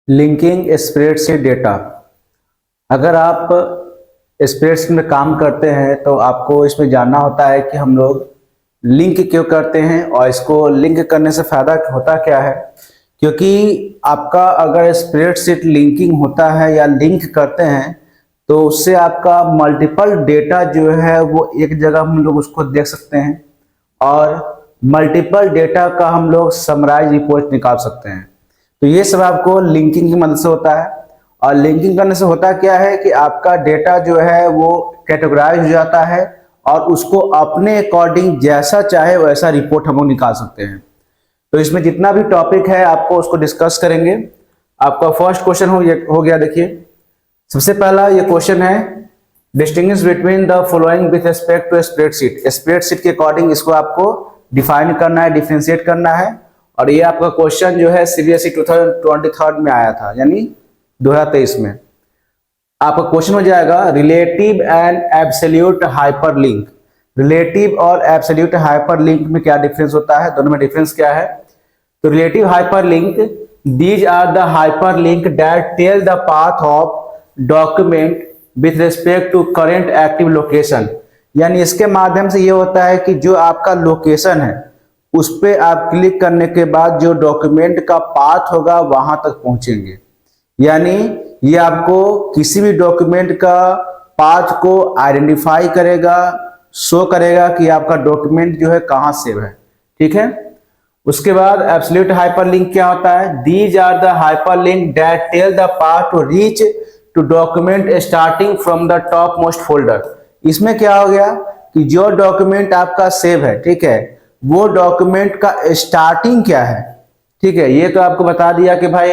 Linking spreadsheet data. अगर आप spreadsheet में काम करते हैं तो आपको इसमें जानना होता है कि हम लोग लिंक क्यों करते हैं और इसको लिंक करने से फायदा होता क्या है। क्योंकि आपका अगर स्प्रेडशीट लिंकिंग होता है या लिंक करते हैं तो उससे आपका मल्टीपल डेटा जो है वो एक जगह हम लोग उसको देख सकते हैं और मल्टीपल डेटा का हम लोग समराइज रिपोर्ट निकाल सकते हैं। तो ये सब आपको लिंकिंग की मदद से होता है। और लिंकिंग करने से होता क्या है कि आपका डेटा जो है वो कैटेगराइज हो जाता है और उसको अपने अकॉर्डिंग जैसा चाहे वैसा रिपोर्ट हम लोग निकाल सकते हैं। तो इसमें जितना भी टॉपिक है आपको उसको डिस्कस करेंगे। आपका फर्स्ट क्वेश्चन हो गया। देखिए, सबसे पहला ये क्वेश्चन है, distinguish between the following with respect to spreadsheet. Spreadsheet के अकॉर्डिंग इसको आपको डिफाइन करना है, डिफरेंशिएट करना है। और ये आपका क्वेश्चन जो है सीबीएसई 2023 में आया था, यानी 2023 में। आपका क्वेश्चन हो जाएगा relative and absolute hyperlink. Relative और एब्सोल्यूट हाइपरलिंक में क्या डिफरेंस होता है, दोनों में डिफरेंस क्या है। तो relative hyperlink, these are the hyperlink that tell the path of document with respect to current active location. यानी इसके माध्यम से ये होता है कि जो आपका लोकेशन है उस पर आप क्लिक करने के बाद जो डॉक्यूमेंट का पाथ होगा वहां तक पहुंचेंगे। यानी ये आपको किसी भी डॉक्यूमेंट का पाथ को आइडेंटिफाई करेगा, शो करेगा कि आपका डॉक्यूमेंट जो है कहां सेव है। ठीक है। उसके बाद एब्सोल्यूट हाइपरलिंक क्या होता है, these are the hyperlink that tell the path to reach to document starting from the top most folder. इसमें क्या हो गया कि जो डॉक्यूमेंट आपका सेव है, ठीक है, वो डॉक्यूमेंट का स्टार्टिंग क्या है। ठीक है, ये तो आपको बता दिया कि भाई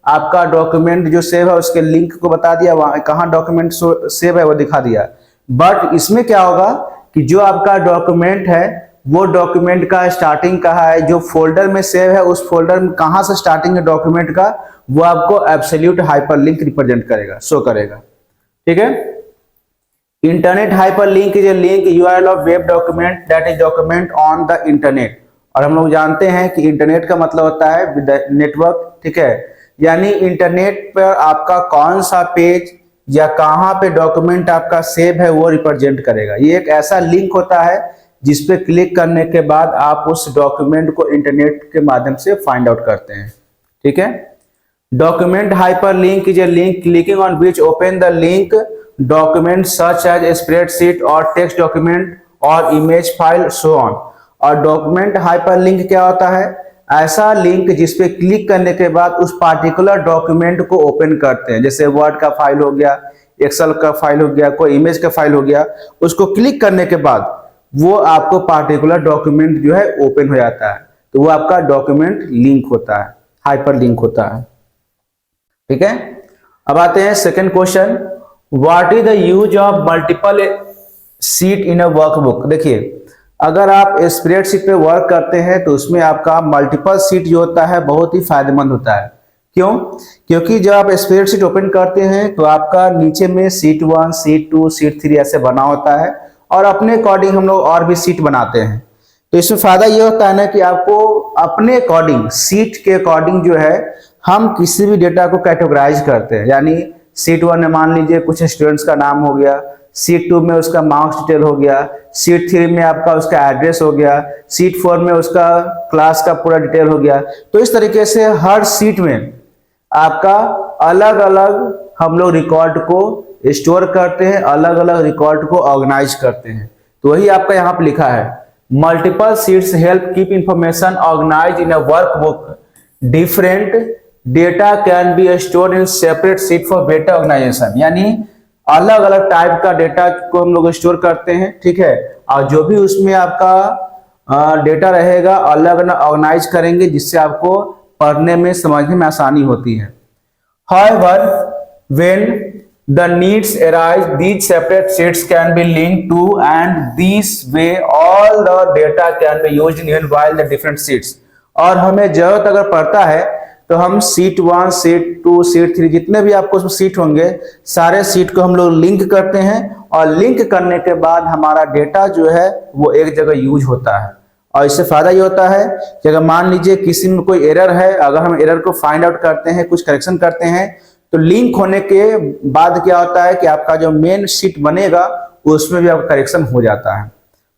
आपका डॉक्यूमेंट जो सेव है उसके लिंक को बता दिया, वहां कहां डॉक्यूमेंट सेव है वो दिखा दिया। बट इसमें क्या होगा कि जो आपका डॉक्यूमेंट है वो डॉक्यूमेंट का स्टार्टिंग कहाँ है, जो फोल्डर में सेव है उस फोल्डर में कहां से स्टार्टिंग है डॉक्यूमेंट का, वो आपको एब्सोल्यूट हाइपरलिंक रिप्रेजेंट करेगा, शो करेगा। ठीक है। Internet hyperlink is a link URL of web document that is document on the internet. और हम लोग जानते हैं कि इंटरनेट का मतलब होता है नेटवर्क। ठीक है, यानी इंटरनेट पर आपका कौन सा पेज या कहां पे डॉक्यूमेंट आपका सेव है वो रिप्रेजेंट करेगा। ये एक ऐसा लिंक होता है जिस पे क्लिक करने के बाद आप उस डॉक्यूमेंट को इंटरनेट के माध्यम से फाइंड आउट करते हैं। ठीक है। Document hyperlink is a link clicking on which open the link document such as spreadsheet और टेक्स्ट डॉक्यूमेंट और इमेज फाइल सो ऑन। और डॉक्यूमेंट हाइपरलिंक क्या होता है, ऐसा लिंक जिस पे क्लिक करने के बाद उस पार्टिकुलर डॉक्यूमेंट को ओपन करते हैं। जैसे वर्ड का फाइल हो गया, एक्सेल का फाइल हो गया, कोई इमेज का फाइल हो गया, उसको क्लिक करने के बाद वो आपको पार्टिकुलर डॉक्यूमेंट जो है ओपन हो जाता है। तो वो आपका डॉक्यूमेंट लिंक होता है, हाइपर लिंक होता है। ठीक है। अब आते हैं second question, what is the use of multiple seat in a workbook. देखिए, अगर आप स्प्रेडशीट पे वर्क करते हैं तो उसमें आपका मल्टीपल सीट जो होता है बहुत ही फायदेमंद होता है। क्यों? क्योंकि जब आप स्प्रेडशीट ओपन करते हैं तो आपका नीचे में सीट 1, सीट 2, सीट 3 ऐसे बना होता है और अपने अकॉर्डिंग हम लोग और भी सीट बनाते हैं। तो इसमें फायदा ये होता है ना कि आपको अपने अकॉर्डिंग, सीट के अकॉर्डिंग जो है हम किसी भी डेटा को कैटेगराइज करते हैं। यानी सीट 1 में मान लीजिए कुछ स्टूडेंट्स का नाम हो गया, सीट 2 में उसका मार्क्स डिटेल हो गया, सीट 3 में आपका उसका एड्रेस हो गया, सीट 4 में उसका क्लास का पूरा डिटेल हो गया। तो इस तरीके से हर सीट में आपका अलग अलग हम लोग रिकॉर्ड को स्टोर करते हैं, अलग अलग रिकॉर्ड को ऑर्गेनाइज करते हैं। तो वही आपका यहाँ पे लिखा है, multiple sheets help keep information organize in a workbook. Different data can be stored in separate sheet for better organization. यानी अलग अलग टाइप का डेटा को हम लोग स्टोर करते हैं। ठीक है। और जो भी उसमें आपका डेटा रहेगा अलग अलग ऑर्गेनाइज करेंगे जिससे आपको पढ़ने में, समझने में आसानी होती है। However, when the needs arise, these separate sheets can be linked to, and this way all the data can be used even while the different sheets। और हमें जरूरत अगर पड़ता है तो हम सीट 1, सीट 2, सीट 3 जितने भी आपको उसमें सीट होंगे सारे सीट को हम लोग लिंक करते हैं और लिंक करने के बाद हमारा डेटा जो है वो एक जगह यूज होता है और इससे फायदा ये होता है कि अगर मान लीजिए किसी में कोई एरर है, अगर हम एरर को फाइंड आउट करते हैं, कुछ करेक्शन करते हैं, तो लिंक होने के बाद क्या होता है कि आपका जो मेन शीट बनेगा उसमें भी आपका करेक्शन हो जाता है।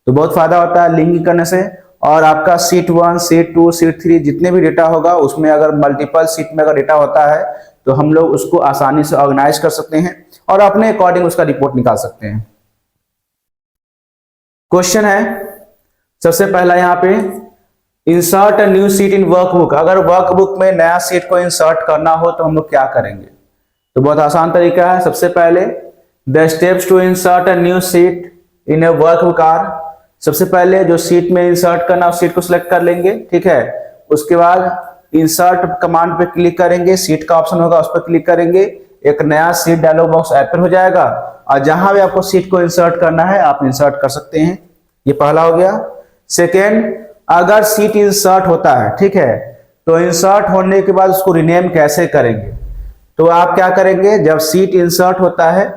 तो बहुत फायदा होता है लिंक करने से। और आपका शीट 1, शीट 2, शीट 3 जितने भी डेटा होगा उसमें अगर मल्टीपल शीट में अगर डेटा होता है तो हम लोग उसको आसानी से ऑर्गेनाइज कर सकते हैं और अपने अकॉर्डिंग उसका रिपोर्ट निकाल सकते हैं। क्वेश्चन है सबसे पहला यहाँ पे, insert a new sheet in workbook. अगर वर्कबुक में नया शीट को इंसर्ट करना हो तो हम लोग क्या करेंगे? तो बहुत आसान तरीका है। सबसे पहले the steps to insert a new sheet in a workbook are. सबसे पहले जो शीट में इंसर्ट करना उस शीट को सिलेक्ट कर लेंगे, ठीक है। उसके बाद इंसर्ट कमांड पे क्लिक करेंगे, शीट का ऑप्शन होगा उस पर क्लिक करेंगे, एक नया शीट डायलॉग बॉक्स ओपन हो जाएगा और जहां भी आपको शीट को इंसर्ट करना है आप इंसर्ट कर सकते हैं। ये पहला हो गया। सेकेंड, अगर शीट इंसर्ट होता है, ठीक है, तो इंसर्ट होने के बाद उसको रिनेम कैसे करेंगे? तो आप क्या करेंगे, जब शीट इंसर्ट होता है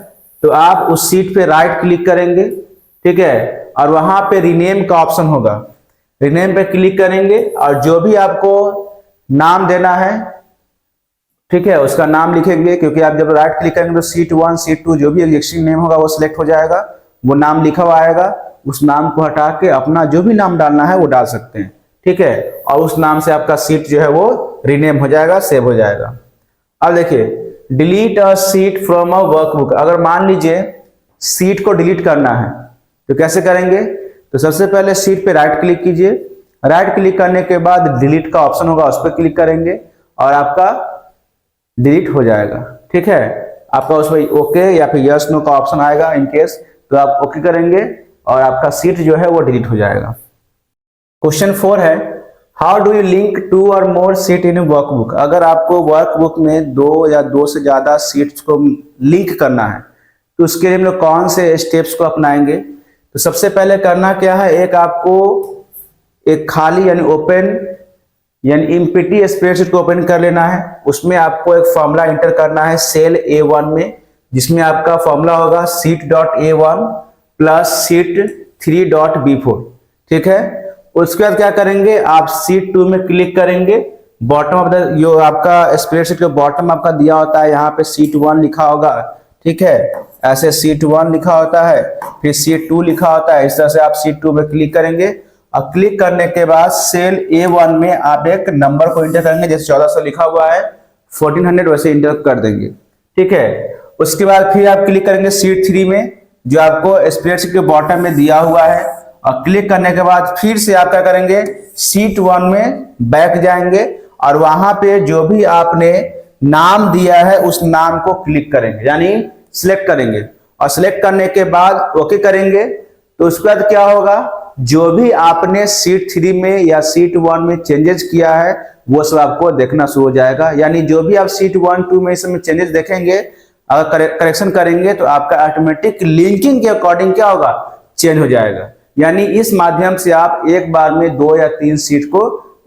तो आप उस शीट पे राइट क्लिक करेंगे, ठीक है, और वहां पे रीनेम का ऑप्शन होगा, रीनेम पे क्लिक करेंगे और जो भी आपको नाम देना है, ठीक है, उसका नाम लिखेंगे, क्योंकि आप जब राइट क्लिक करेंगे तो शीट 1, शीट 2 जो भी एग्जिस्टिंग नेम होगा वो सिलेक्ट हो जाएगा, वो नाम लिखा हुआ आएगा। उस नाम को हटा के अपना जो भी नाम डालना है वो डाल सकते हैं, ठीक है, और उस नाम से आपका शीट जो है वो रीनेम हो जाएगा, सेव हो जाएगा। अब देखिए, delete a sheet from a workbook. अगर मान लीजिए शीट को डिलीट करना है तो कैसे करेंगे? तो सबसे पहले शीट पे राइट क्लिक कीजिए, राइट क्लिक करने के बाद डिलीट का ऑप्शन होगा उस पर क्लिक करेंगे और आपका डिलीट हो जाएगा, ठीक है। आपका उसमें ओके या फिर यस नो का ऑप्शन आएगा इन केस, तो आप ओके करेंगे और आपका शीट जो है वो डिलीट हो जाएगा। क्वेश्चन 4 है, हाउ डू यू लिंक 2 और मोर शीट इन वर्कबुक। अगर आपको वर्कबुक में 2 या 2 से ज्यादा शीट्स को लिंक करना है तो उसके लिए हम लोग कौन से स्टेप्स को अपनाएंगे? तो सबसे पहले करना क्या है, एक आपको एक खाली यानी ओपन यानी एम्प्टी स्प्रेडशीट को ओपन कर लेना है। उसमें आपको एक फॉर्मूला इंटर करना है सेल A1 में, जिसमें आपका फॉर्मूला होगा sheet.A1 प्लस sheet3.B4, ठीक है। उसके बाद क्या करेंगे, आप शीट 2 में क्लिक करेंगे, बॉटम ऑफ द जो आपका स्प्रेडशीट का बॉटम आपका दिया होता है, यहाँ पे शीट 1 लिखा होगा, ठीक है, ऐसे शीट 1 लिखा होता है, फिर शीट 2 लिखा होता है। इस तरह से आप शीट 2 में क्लिक करेंगे और क्लिक करने के बाद सेल A1 में आप एक नंबर को इंटर करेंगे, जैसे 1400 लिखा हुआ है 1400 वैसे इंटर कर देंगे, ठीक है। उसके बाद फिर आप क्लिक करेंगे शीट 3 में जो आपको स्प्रेडशीट के बॉटम में दिया हुआ है और क्लिक करने के बाद फिर से आप क्या करेंगे, शीट 1 में बैक जाएंगे और वहां पे जो भी आपने नाम दिया है उस नाम को क्लिक करेंगे यानी सिलेक्ट करेंगे और सिलेक्ट करने के बाद ओके करेंगे। तो उसके बाद क्या होगा, जो भी आपने शीट 3 में या शीट 1 में चेंजेस किया है वो सब आपको देखना शुरू हो जाएगा। यानी जो भी आप शीट 1, 2 में इसमें चेंजेस देखेंगे, अगर करेक्शन करेंगे तो आपका ऑटोमेटिक लिंकिंग के अकॉर्डिंग क्या होगा, चेंज हो जाएगा। यानी इस माध्यम से आप एक बार में 2 या 3 शीट को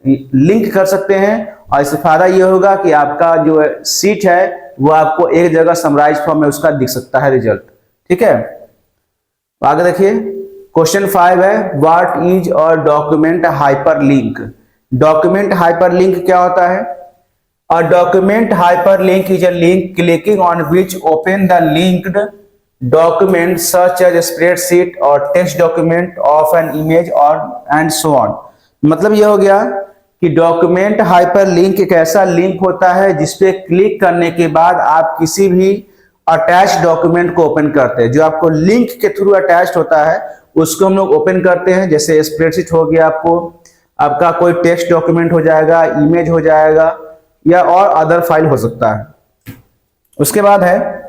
लिंक कर सकते हैं और इससे फायदा ये होगा कि आपका जो शीट है वो आपको एक जगह समराइज फॉर्म में उसका दिख सकता है रिजल्ट, ठीक है। तो आगे देखिए, क्वेश्चन 5 है, व्हाट इज और डॉक्यूमेंट हाइपरलिंक। डॉक्यूमेंट हाइपरलिंक क्या होता है? A document hyperlink is a link clicking on which open the linked document such as spreadsheet or text document of an image or and so on। मतलब ये हो गया कि document hyperlink एक ऐसा लिंक होता है जिसपे क्लिक करने के बाद आप किसी भी अटैच डॉक्यूमेंट को ओपन करते हैं। जो आपको लिंक के थ्रू अटैच होता है उसको हम लोग ओपन करते हैं, जैसे स्प्रेडशीट हो गया, आपका कोई टेक्स्ट डॉक्यूमेंट हो जाएगा, इमेज हो जाएगा या और अदर फाइल हो सकता है। उसके बाद है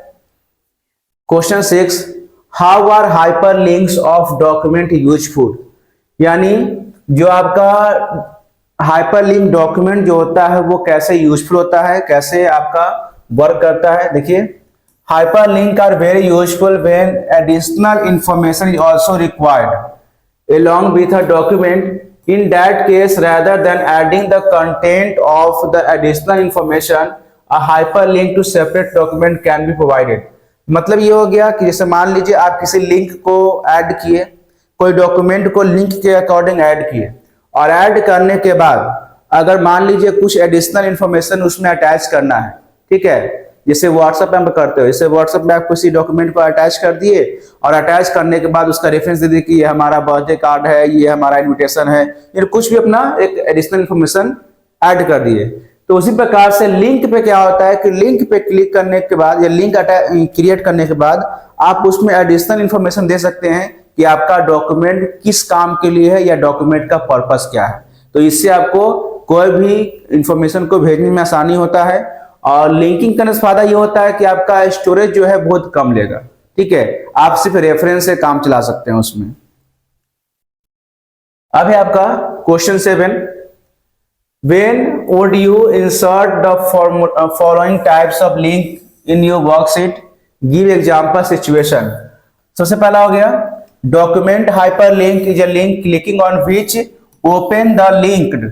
question 6, how are hyperlinks of document useful. यानी जो आपका हाइपरलिंक डॉक्यूमेंट जो होता है वो कैसे यूजफुल होता है, कैसे आपका वर्क करता है। देखिए, hyperlink are very useful when additional information is also required along with a document. In that case, rather than adding the content of the additional information, a hyperlink to separate document can be provided। मतलब ये हो गया कि जैसे मान लीजिए आप किसी लिंक को ऐड किए, कोई डॉक्यूमेंट को लिंक के अकॉर्डिंग ऐड किए और ऐड करने के बाद अगर मान लीजिए कुछ एडिशनल इंफॉर्मेशन उसमें अटैच करना है, ठीक है, जैसे व्हाट्सएप में आप करते हो, जैसे व्हाट्सएप में आप किसी डॉक्यूमेंट को अटैच कर दिए और अटैच करने के बाद उसका रेफरेंस दे दिए कि ये हमारा बर्थडे कार्ड है, ये हमारा इनविटेशन है, या कुछ भी अपना एक एडिशनल इंफॉर्मेशन ऐड कर दिए। तो उसी प्रकार से लिंक पे क्या होता है कि लिंक पे क्लिक करने के बाद या लिंक क्रिएट करने के बाद आप उसमें एडिशनल इंफॉर्मेशन दे सकते हैं कि आपका डॉक्यूमेंट किस काम के लिए है या डॉक्यूमेंट का पर्पस क्या है। तो इससे आपको कोई भी इंफॉर्मेशन को भेजने में आसानी होता है, और लिंकिंग करने से फायदा ये होता है कि आपका स्टोरेज जो है बहुत कम लेगा, ठीक है, आप सिर्फ रेफरेंस से काम चला सकते हैं उसमें। अब है आपका question 7, when would you insert the following types of link in your worksheet, give example situation। सबसे पहला हो गया document hyperlink is a link clicking on which open the linked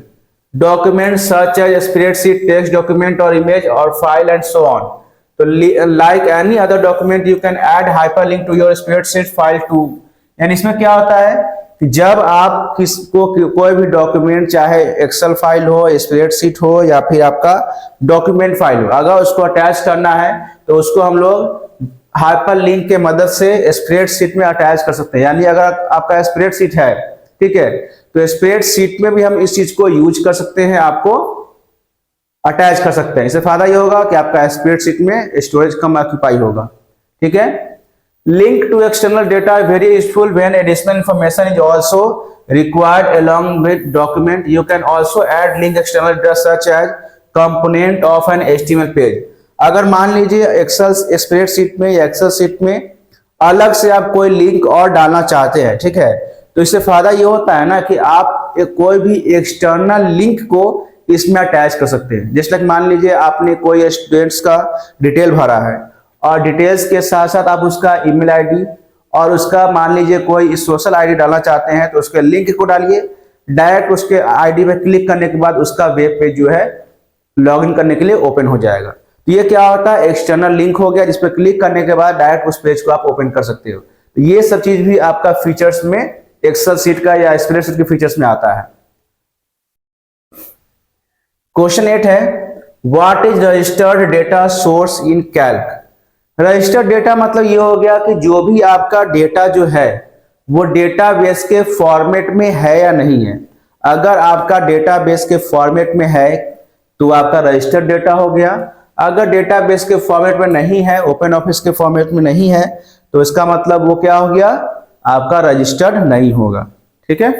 document such as spreadsheet, text document or image or file and so on। तो like any other document you can add hyperlink to your spreadsheet file too। यानी इसमें क्या होता है कि जब आप किसको कोई भी डॉक्यूमेंट, चाहे एक्सेल फाइल हो, स्प्रेडशीट हो या फिर आपका डॉक्यूमेंट फाइल हो, अगर उसको अटैच करना है तो उसको हम लोग हाइपरलिंक के मदद से स्प्रेडशीट में अटैच कर सकते हैं। यानी अगर आपका स्प्रेडशीट है, ठीक है, तो स्प्रेडशीट में भी हम इस चीज को यूज कर सकते हैं, आपको अटैच कर सकते हैं। इससे फायदा ये होगा कि आपका स्प्रेडशीट में स्टोरेज कम ऑक्यूपाई होगा, ठीक है। Link to external data very useful when additional information is also required along with document. You can also add link external data such as component of an HTML page. अगर मान लीजिए Excel spreadsheet में या Excel sheet में अलग से आप कोई लिंक और डालना चाहते हैं, ठीक है, तो इससे फायदा ये होता है ना कि आप कोई भी एक्सटर्नल लिंक को इसमें अटैच कर सकते हैं। जैसे कि मान लीजिए आपने कोई स्टूडेंट्स का डिटेल भरा है और डिटेल्स के साथ साथ आप उसका ईमेल आईडी और उसका मान लीजिए कोई सोशल आईडी डालना चाहते हैं, तो उसके लिंक को डालिए, डायरेक्ट उसके आईडी पे क्लिक करने के बाद उसका वेब पेज जो है लॉगिन करने के लिए ओपन हो जाएगा। तो ये क्या होता है, एक्सटर्नल लिंक हो गया, जिस पर क्लिक करने के बाद डायरेक्ट उस पेज को आप ओपन कर सकते हो। तो ये सब चीज भी आपका फीचर्स में एक्सेल शीट का या स्प्रेडशीट के फीचर्स में आता है। क्वेश्चन 8 है, what is registered data source in Calc. Registered data मतलब ये हो गया कि जो भी आपका डेटा जो है वो डेटाबेस के फॉर्मेट में है या नहीं है। अगर आपका डेटाबेस के फॉर्मेट में है तो आपका रजिस्टर्ड डेटा हो गया। अगर डेटाबेस के फॉर्मेट में नहीं है, ओपन ऑफिस के फॉर्मेट में नहीं है, तो इसका मतलब वो क्या हो गया, आपका रजिस्टर्ड नहीं होगा, ठीक है।